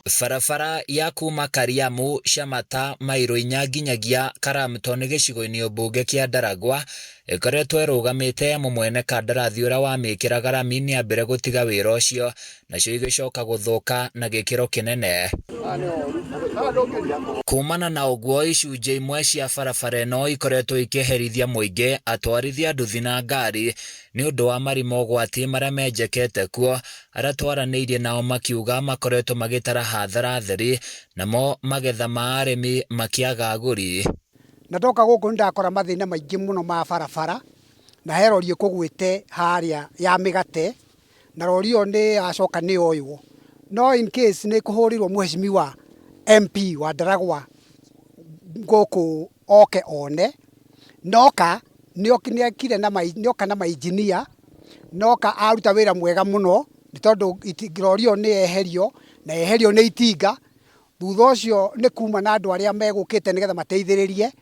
Barabara ya kuma Kariamu, Shamata, Mairũ-Inya nginyagia Karamton gĩcigo-inĩ ũmbunge kĩa Ndaragwa ĩkoretwo ĩrũgamĩte mwene kandarathi ũrĩa wamĩkĩraga rami nĩambire gũtiga wĩra ũcio, nacio igĩcoka gũthũka na gĩkĩro kĩnene. Kumana na ũguo, icunjĩ imwe cia barabara ĩno ikoretwo ikĩherithia mũingĩ, atwarithia nduthi na ngari nĩ ũndũ wa marima ũgwati marĩa menjekete kuo, arĩa twaranĩirie nao makiuga makoretwo magĩtara hathara theri, namo magetha ma arĩmi makĩaga agũri. Na ndoka gũkũ ndakora mathĩna maingĩ mũno ma barabara, na he rori ĩkũgwĩte harĩa ya mĩgate, na rori ĩyo nĩ yacoka nĩ yoywo. No in case nĩ kũhũrĩrwo mheshimiwa MP wa Ndaragwa gũkũ oke one, noka nĩokire na mainjinia, noka aruta wĩra mwega mũno, nĩ tondũ rori ĩyo nĩ yeherio, na yeherio nĩ itinga. Thutha ũcio nĩ kuma na andũ arĩa megũkĩte nĩgetha mateithĩrĩrie,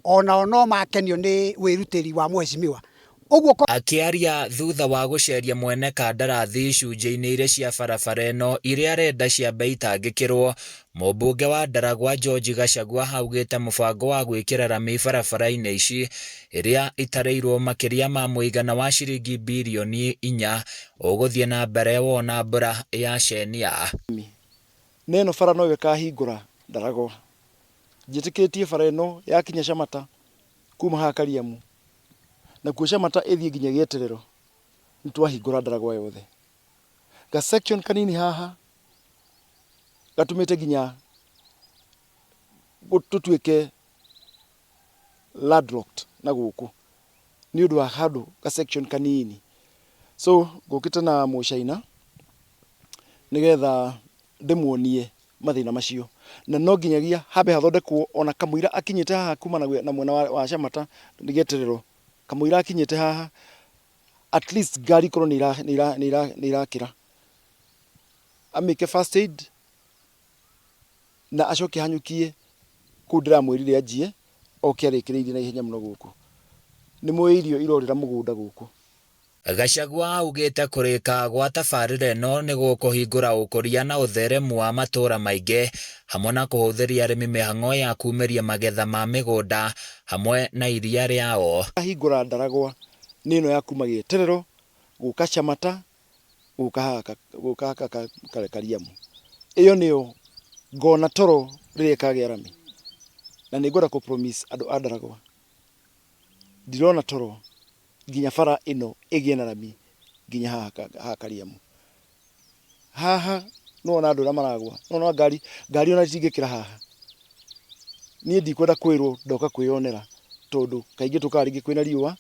onao no makenio nĩ wĩrutĩri wa mheshimiwa. Akĩaria thutha wa gũceria mwene kandarathi icunjĩ-inĩ iria cia barabara ĩno iria arenda ciambe itangĩkĩrwo, mũmbunge wa Ndaragwa George Gachagua augĩte mũbango wa gwĩkĩra rami barabara-inĩ ici iria itarĩirwo makĩria ma mũigana wa ciringi birioni 4 ũgũthiĩ na mbere wona mbura ya cenia. Neno bara no ĩkahingũra Ndaragwa. Njĩtĩkĩtie bara ĩno yakinya Shamata kuma haha Kariamu na kuo Shamata ĩthiĩ nginya Gĩeterero, nĩ twahingũra Ndaragwa yothe. Ga section kanini haha gatumĩte nginya tũtuĩke landlocked na gũkũ nĩ ũndũ wa handũ ga section kanini. So ngũkĩte na mũcaina nĩgetha ndĩmuonie mathĩna macio, na no nginyagia hambe hathondekwo ona kamũira akinyĩte haha kuma na mwena wa Shamata Gĩeterero, kamũira akinyĩte haha at least ngari korwo nĩ irakĩra, amĩke first aid na acoke hanyũkie kũu ndĩramwĩrire anjie oke arĩkĩrĩirie na ihenya mũno gũkũ. Nĩ mũĩ irio irorĩra mũgũnda gũkũ. Gachagua augĩte kũrĩka gwa tabarĩra ĩno nĩ gũkũhingũra ũkũria na ũtheremu wa matũũra maingĩ, hamwe na kũhũthĩria arĩmi mĩhang'o ya kumĩria magetha ma mĩgũnda hamwe na iria rĩao. Ahingũra Ndaragwa nĩ ĩno ya kuma Gĩeterero gũka Shamata gũka Kariamu. Ĩyo nĩyo ngona toro rĩrĩa ĩkagĩa rami, na nĩ ngwenda kũ-promise andũ a Ndaragwa, ndirona toro nginya bara ĩno ĩgĩe na rami nginya haha Kariamu. Haha nona andũ arĩa maragwa, nona ngari ona itingĩkĩra haha. Niĩ ndikwenda kwĩrwo, ndoka kwĩyonera, tondũ kaingĩ tũkaga rĩngĩ kwĩna riũa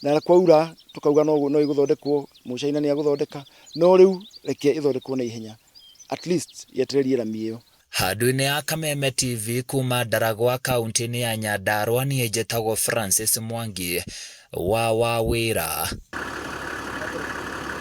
na kwaura tũkauga no igũthondekwo, mũcaina nĩ agũthondeka, no rĩu reke ĩthondekwo na ihenya, at least yetererie rami ĩyo. Handũ-inĩ ya Kameme TV kuma Ndaragwa kaunti-inĩ ya Nyandarua, niĩ njĩtagwo Francis Mwangi wa Wawĩra.